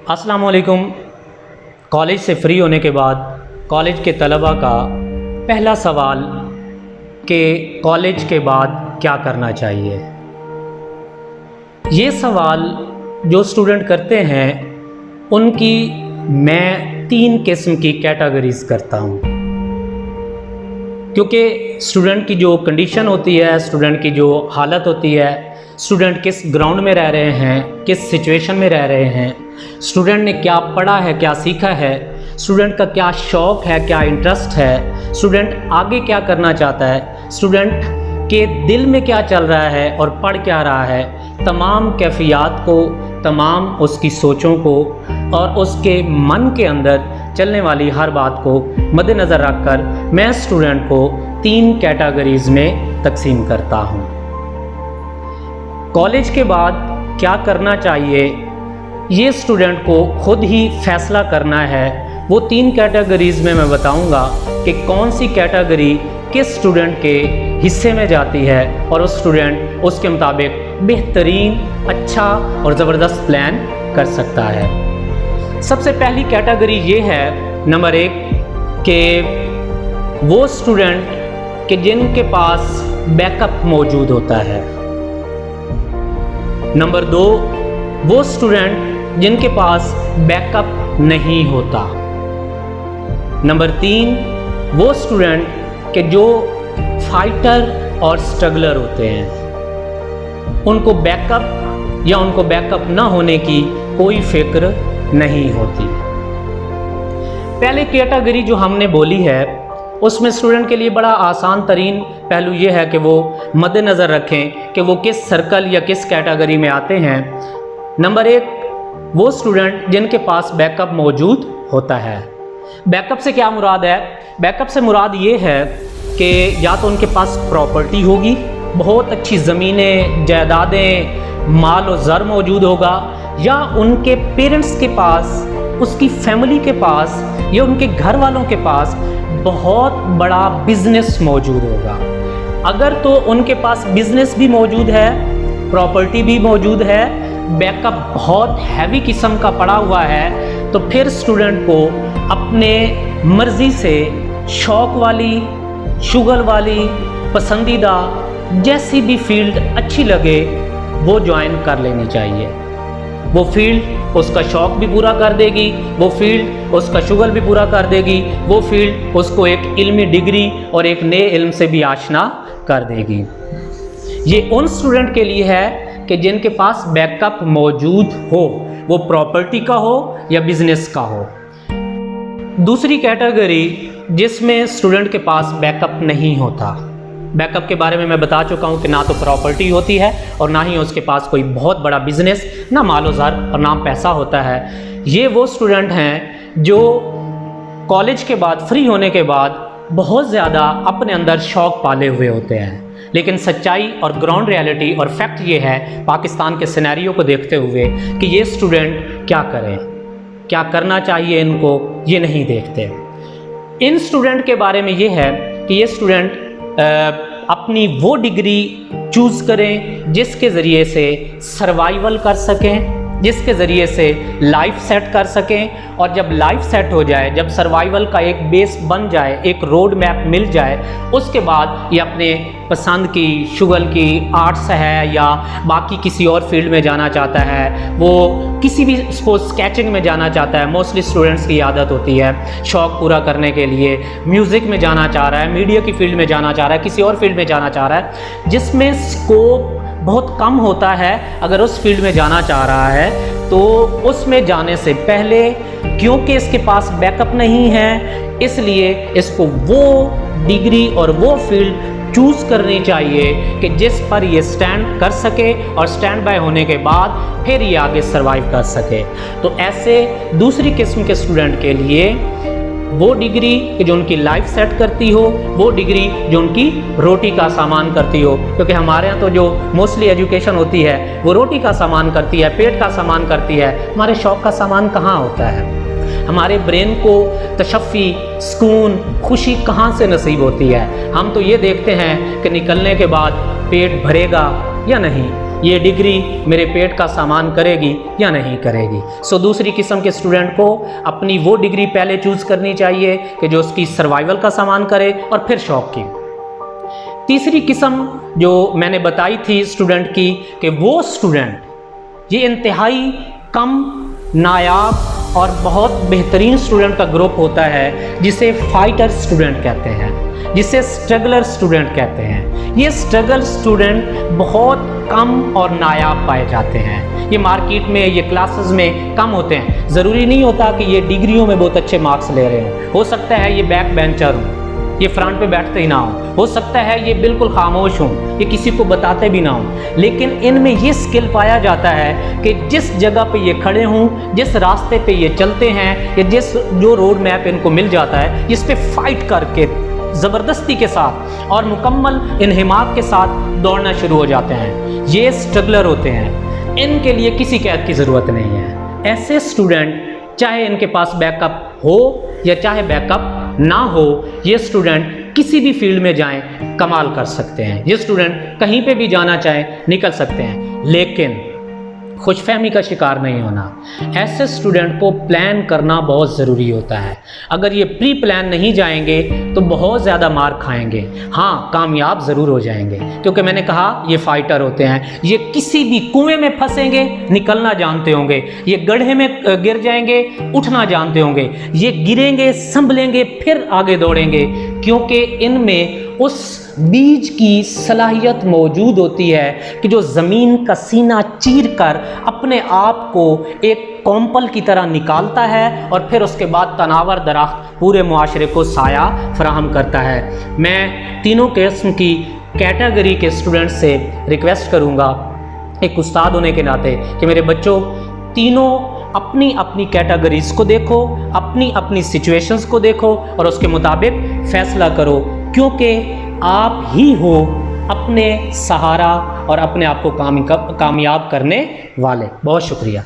अस्सलाम वालेकुम। कॉलेज से फ्री होने के बाद कॉलेज के तलबा का पहला सवाल कि कॉलेज के बाद क्या करना चाहिए। ये सवाल जो स्टूडेंट करते हैं उनकी मैं 3 किस्म की कैटेगरीज करता हूँ, क्योंकि स्टूडेंट की जो कंडीशन होती है, स्टूडेंट की जो हालत होती है, स्टूडेंट किस ग्राउंड में रह रहे हैं, किस सिचुएशन में रह रहे हैं, स्टूडेंट ने क्या पढ़ा है, क्या सीखा है, स्टूडेंट का क्या शौक़ है, क्या इंटरेस्ट है, स्टूडेंट आगे क्या करना चाहता है, स्टूडेंट के दिल में क्या चल रहा है और पढ़ क्या रहा है, तमाम कैफियत को, तमाम उसकी सोचों को और उसके मन के अंदर चलने वाली हर बात को मद्देनज़र रखकर मैं स्टूडेंट को 3 कैटेगरीज़ में तकसीम करता हूँ। कॉलेज के बाद क्या करना चाहिए ये स्टूडेंट को खुद ही फैसला करना है। वो 3 कैटेगरीज़ में मैं बताऊंगा कि कौन सी कैटेगरी किस स्टूडेंट के हिस्से में जाती है और उस स्टूडेंट उसके मुताबिक बेहतरीन, अच्छा और ज़बरदस्त प्लान कर सकता है। सबसे पहली कैटेगरी ये है, नंबर 1, कि वो स्टूडेंट के जिनके पास बैकअप मौजूद होता है। नंबर 2, वो स्टूडेंट जिनके पास बैकअप नहीं होता। नंबर 3, वो स्टूडेंट के जो फाइटर और स्ट्रगलर होते हैं, उनको बैकअप या उनको बैकअप ना होने की कोई फिक्र नहीं होती। पहले कैटेगरी जो हमने बोली है उसमें स्टूडेंट के लिए बड़ा आसान तरीन पहलू ये है कि वो मद्देनज़र रखें कि वो किस सर्कल या किस कैटेगरी में आते हैं। नंबर 1, वो स्टूडेंट जिनके पास बैकअप मौजूद होता है। बैकअप से क्या मुराद है? बैकअप से मुराद ये है कि या तो उनके पास प्रॉपर्टी होगी, बहुत अच्छी ज़मीनें, जायदादें, माल और ज़र मौजूद होगा, या उनके पेरेंट्स के पास, उसकी फैमिली के पास या उनके घर वालों के पास बहुत बड़ा बिजनेस मौजूद होगा। अगर तो उनके पास बिजनेस भी मौजूद है, प्रॉपर्टी भी मौजूद है, बैकअप बहुत हैवी किस्म का पड़ा हुआ है, तो फिर स्टूडेंट को अपने मर्जी से शौक़ वाली, शुगल वाली, पसंदीदा जैसी भी फील्ड अच्छी लगे वो ज्वाइन कर लेनी चाहिए। वो फील्ड उसका शौक़ भी पूरा कर देगी, वो फील्ड उसका शुगल भी पूरा कर देगी, वो फील्ड उसको एक इल्मी डिग्री और एक नए इल्म से भी आशना कर देगी। ये उन स्टूडेंट के लिए है कि जिनके पास बैकअप मौजूद हो, वो प्रॉपर्टी का हो या बिजनेस का हो। दूसरी कैटेगरी जिसमें स्टूडेंट के पास बैकअप नहीं होता। बैकअप के बारे में मैं बता चुका हूँ कि ना तो प्रॉपर्टी होती है और ना ही उसके पास कोई बहुत बड़ा बिजनेस, ना मालो ज़र और ना पैसा होता है। ये वो स्टूडेंट हैं जो कॉलेज के बाद, फ्री होने के बाद बहुत ज़्यादा अपने अंदर शौक़ पाले हुए होते हैं, लेकिन सच्चाई और ग्राउंड रियलिटी और फैक्ट ये है पाकिस्तान के सिनेरियो को देखते हुए कि ये स्टूडेंट क्या करें, क्या करना चाहिए इनको, ये नहीं देखते। इन स्टूडेंट के बारे में ये है कि ये स्टूडेंट अपनी वो डिग्री चूज़ करें जिसके ज़रिए से सर्वाइवल कर सकें, जिसके ज़रिए से लाइफ सेट कर सकें, और जब लाइफ सेट हो जाए, जब सर्वाइवल का एक बेस बन जाए, एक रोड मैप मिल जाए, उसके बाद ये अपने पसंद की, शुगल की, आर्ट्स है या बाकी किसी और फील्ड में जाना चाहता है, वो किसी भी सपोज स्केचिंग में जाना चाहता है। मोस्टली स्टूडेंट्स की आदत होती है शौक़ पूरा करने के लिए म्यूज़िक में जाना चाह रहा है, मीडिया की फील्ड में जाना चाह रहा है, किसी और फील्ड में जाना चाह रहा है जिसमें स्कोप बहुत कम होता है। अगर उस फील्ड में जाना चाह रहा है तो उसमें जाने से पहले, क्योंकि इसके पास बैकअप नहीं है, इसलिए इसको वो डिग्री और वो फील्ड चूज़ करनी चाहिए कि जिस पर ये स्टैंड कर सके और स्टैंड बाय होने के बाद फिर ये आगे सर्वाइव कर सके। तो ऐसे दूसरी किस्म के स्टूडेंट के लिए वो डिग्री जो उनकी लाइफ सेट करती हो, वो डिग्री जो उनकी रोटी का सामान करती हो, क्योंकि हमारे यहाँ तो जो मोस्टली एजुकेशन होती है वो रोटी का सामान करती है, पेट का सामान करती है, हमारे शौक़ का सामान कहाँ होता है। हमारे ब्रेन को तशफ़ी, सुकून, खुशी कहाँ से नसीब होती है? हम तो ये देखते हैं कि निकलने के बाद पेट भरेगा या नहीं, ये डिग्री मेरे पेट का सामान करेगी या नहीं करेगी। सो दूसरी किस्म के स्टूडेंट को अपनी वो डिग्री पहले चूज़ करनी चाहिए कि जो उसकी सर्वाइवल का सामान करे और फिर शौक की। तीसरी किस्म जो मैंने बताई थी स्टूडेंट की कि वो स्टूडेंट, ये इंतहाई कम नायाब और बहुत बेहतरीन स्टूडेंट का ग्रुप होता है जिसे फाइटर स्टूडेंट कहते हैं, जिसे स्ट्रगलर स्टूडेंट कहते हैं। ये स्ट्रगल स्टूडेंट बहुत कम और नायाब पाए जाते हैं। ये मार्केट में, ये क्लासेस में कम होते हैं। ज़रूरी नहीं होता कि ये डिग्रियों में बहुत अच्छे मार्क्स ले रहे हों। हो सकता है ये बैक बेंचर हों, ये फ्रंट पे बैठते ही ना हो सकता है ये बिल्कुल खामोश हों, ये किसी को बताते भी ना हों, लेकिन इनमें ये स्किल पाया जाता है कि जिस जगह पे ये खड़े हों, जिस रास्ते पे ये चलते हैं, या जो रोड मैप इनको मिल जाता है, इस पे फाइट करके ज़बरदस्ती के साथ और मुकम्मल इन्हिमाक के साथ दौड़ना शुरू हो जाते हैं। ये स्ट्रगलर होते हैं, इनके लिए किसी कैद की ज़रूरत नहीं है। ऐसे स्टूडेंट, चाहे इनके पास बैकअप हो या चाहे बैकअप ना हो, ये स्टूडेंट किसी भी फील्ड में जाएं कमाल कर सकते हैं। ये स्टूडेंट कहीं पे भी जाना चाहें निकल सकते हैं, लेकिन खुशफहमी का शिकार नहीं होना। ऐसे स्टूडेंट को प्लान करना बहुत ज़रूरी होता है। अगर ये प्री प्लान नहीं जाएंगे तो बहुत ज़्यादा मार खाएंगे। हाँ, कामयाब ज़रूर हो जाएंगे, क्योंकि मैंने कहा ये फाइटर होते हैं। ये किसी भी कुएं में फंसेंगे, निकलना जानते होंगे। ये गड्ढे में गिर जाएंगे, उठना जानते होंगे। ये गिरेंगे, संभलेंगे, फिर आगे दौड़ेंगे, क्योंकि इनमें उस बीज की सलाहियत मौजूद होती है कि जो ज़मीन का सीना चीर कर अपने आप को एक कॉम्पल की तरह निकालता है और फिर उसके बाद तनावर दरख्त पूरे मुआशरे को साया फराहम करता है। मैं तीनों किस्म की कैटेगरी के स्टूडेंट से रिक्वेस्ट करूँगा एक उस्ताद होने के नाते कि मेरे बच्चों, तीनों अपनी अपनी कैटेगरीज को देखो, अपनी अपनी सिचुएशंस को देखो और उसके मुताबिक फैसला करो, क्योंकि आप ही हो अपने सहारा और अपने आप को कामयाब करने वाले। बहुत शुक्रिया।